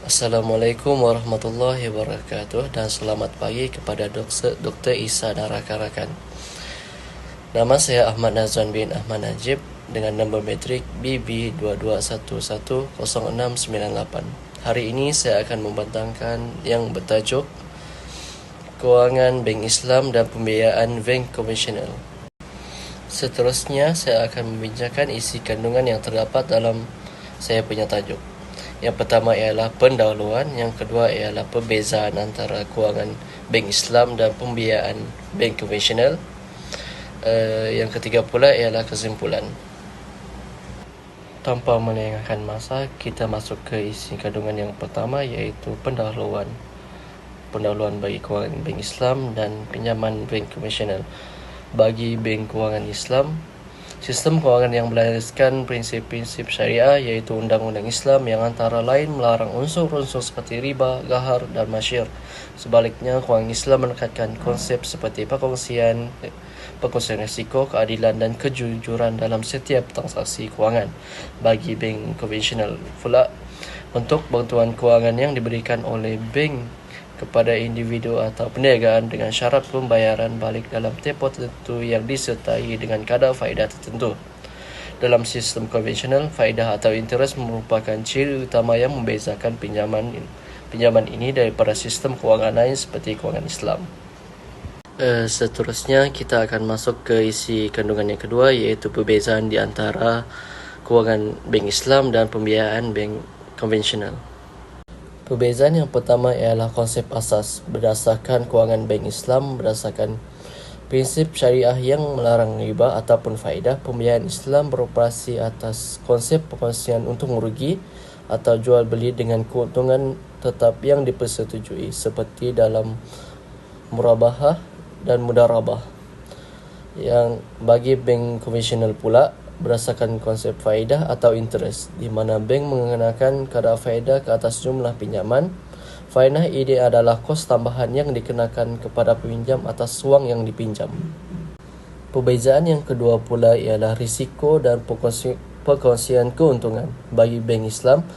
Assalamualaikum warahmatullahi wabarakatuh dan selamat pagi kepada Dr. Isa dan rakan-rakan. Nama saya Ahmad Nazwan bin Ahmad Najib dengan nombor metrik BB22110698. Hari ini saya akan membentangkan yang bertajuk Kewangan Bank Islam dan Pembiayaan Bank Konvensional. Seterusnya saya akan membincangkan isi kandungan yang terdapat dalam saya punya tajuk. Yang pertama ialah pendahuluan, yang kedua ialah perbezaan antara kewangan bank Islam dan pembiayaan bank konvensional. Yang ketiga pula ialah kesimpulan. Tanpa melengahkan masa, kita masuk ke isi kandungan yang pertama, iaitu pendahuluan. Pendahuluan bagi kewangan bank Islam dan pinjaman bank konvensional. Bagi bank kewangan Islam, sistem kewangan yang berlandaskan prinsip-prinsip syariah, iaitu undang-undang Islam yang antara lain melarang unsur-unsur seperti riba, ghar dan masyir. Sebaliknya, kewangan Islam menekankan konsep seperti perkongsian risiko, keadilan dan kejujuran dalam setiap transaksi kewangan. Bagi bank konvensional pula, bentuk bantuan kewangan yang diberikan oleh bank kepada individu atau perniagaan dengan syarat pembayaran balik dalam tempoh tertentu yang disertai dengan kadar faedah tertentu. Dalam sistem konvensional, faedah atau interest merupakan ciri utama yang membezakan pinjaman ini daripada sistem kewangan lain seperti kewangan Islam. Seterusnya kita akan masuk ke isi kandungan yang kedua, iaitu perbezaan di antara kewangan bank Islam dan pembiayaan bank konvensional. Perbezaan yang pertama ialah konsep asas. Berdasarkan kewangan bank Islam, berdasarkan prinsip syariah yang melarang riba ataupun faedah, pembiayaan Islam beroperasi atas konsep perkongsian untung rugi atau jual beli dengan keuntungan tetap yang dipersetujui, seperti dalam murabahah dan mudarabah. Yang bagi bank konvensional pula, berdasarkan konsep faedah atau interest, di mana bank mengenakan kadar faedah ke atas jumlah pinjaman. Faedah ini adalah kos tambahan yang dikenakan kepada peminjam atas wang yang dipinjam. Perbezaan yang kedua pula ialah risiko dan perkongsian keuntungan. Bagi bank Islam,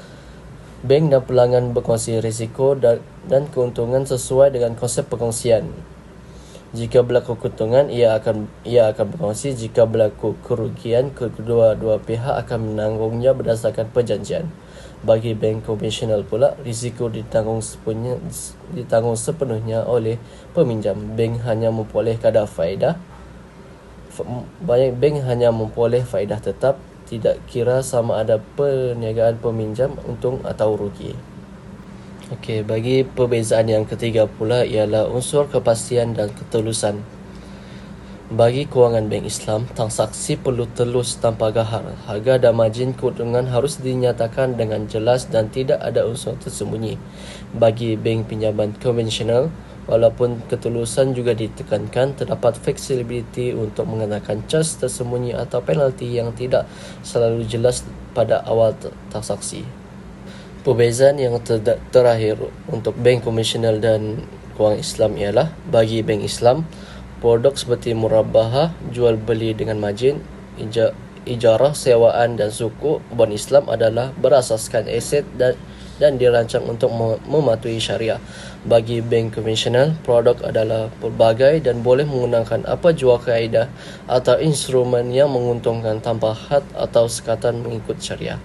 bank dan pelanggan berkongsi risiko dan keuntungan sesuai dengan konsep perkongsian. Jika berlaku keuntungan, ia akan berkongsi. Jika berlaku kerugian, kedua-dua pihak akan menanggungnya berdasarkan perjanjian. Bagi bank konvensional pula, risiko ditanggung sepenuhnya oleh peminjam. Bank hanya memperoleh kadar faedah. Bank hanya memperoleh faedah tetap, tidak kira sama ada perniagaan peminjam untung atau rugi. Bagi perbezaan yang ketiga pula ialah unsur kepastian dan ketulusan. Bagi kewangan bank Islam, transaksi perlu telus tanpa ghar. Harga dan margin keuntungan harus dinyatakan dengan jelas dan tidak ada unsur tersembunyi. Bagi bank pinjaman konvensional, walaupun ketulusan juga ditekankan, terdapat fleksibiliti untuk mengenakan cas tersembunyi atau penalti yang tidak selalu jelas pada awal transaksi. Perbezaan yang terakhir untuk bank konvensional dan kewangan Islam ialah, bagi bank Islam, produk seperti murabahah, jual beli dengan margin, ijarah, sewaan dan suku bond Islam adalah berasaskan aset dan dirancang untuk mematuhi syariah. Bagi bank konvensional, produk adalah pelbagai dan boleh menggunakan apa jua kaedah atau instrumen yang menguntungkan tanpa had atau sekatan mengikut syariah.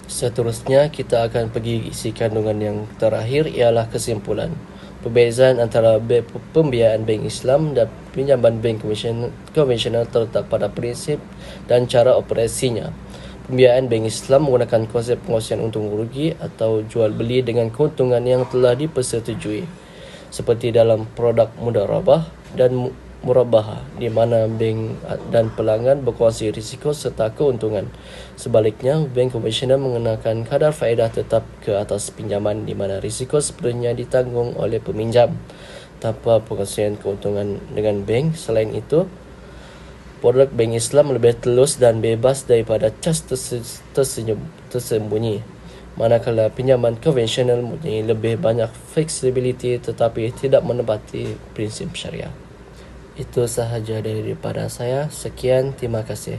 Seterusnya, kita akan pergi isi kandungan yang terakhir, ialah kesimpulan. Perbezaan antara pembiayaan bank Islam dan pinjaman bank konvensional terletak pada prinsip dan cara operasinya. Pembiayaan bank Islam menggunakan konsep pengkongsian untung rugi atau jual beli dengan keuntungan yang telah dipersetujui, seperti dalam produk mudarabah dan murabahah, di mana bank dan pelanggan berkongsi risiko serta keuntungan. Sebaliknya, bank konvensional mengenakan kadar faedah tetap ke atas pinjaman, di mana risiko sepenuhnya ditanggung oleh peminjam tanpa perkongsian keuntungan dengan bank. Selain itu, produk bank Islam lebih telus dan bebas daripada cas tersembunyi, manakala pinjaman konvensional mempunyai lebih banyak fleksibiliti tetapi tidak menepati prinsip syariah. Itu sahaja daripada saya. Sekian, terima kasih.